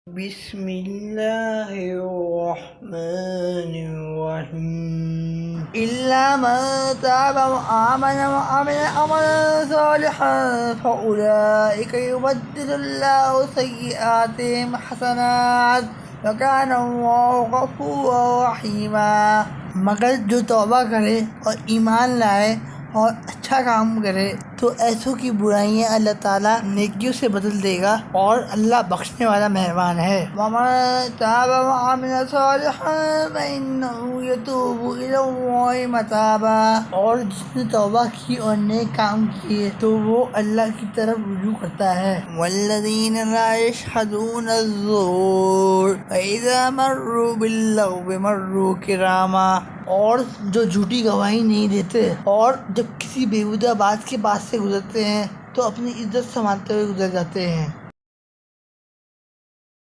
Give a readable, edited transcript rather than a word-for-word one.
بسم اللہ الرحمن الرحیم إلا من تاب وآمن وعمل عملا صالحا فأولئك يبدل الله سيئاتهم حسنات وكان الله غفورا رحيما۔ مگر جو توبہ کرے اور ایمان لائے اور اچھا کام کرے تو ایسوں کی برائیاں اللہ تعالیٰ نیکیوں سے بدل دے گا، اور اللہ بخشنے والا مہربان ہے۔ وَمَن تَابَ وَعَمِلَ صَالِحًا فَإِنَّهُ يَتُوبُ إِلَى اللَّهِ مَتَابًا، اور جس نے توبہ کی اور نیک کام کیے تو وہ اللہ کی طرف رجوع کرتا ہے۔ وَالَّذِينَ لَا يَشْهَدُونَ الزُّورَ وَإِذَا مَرُّوا بِاللَّغْوِ مَرُّوا كِرَامًا، اور جو جھوٹی گواہی نہیں دیتے اور جب کسی بیہودہ بات کے پاس سے گزرتے ہیں تو اپنی عزت سنبھالتے ہوئے گزر جاتے ہیں۔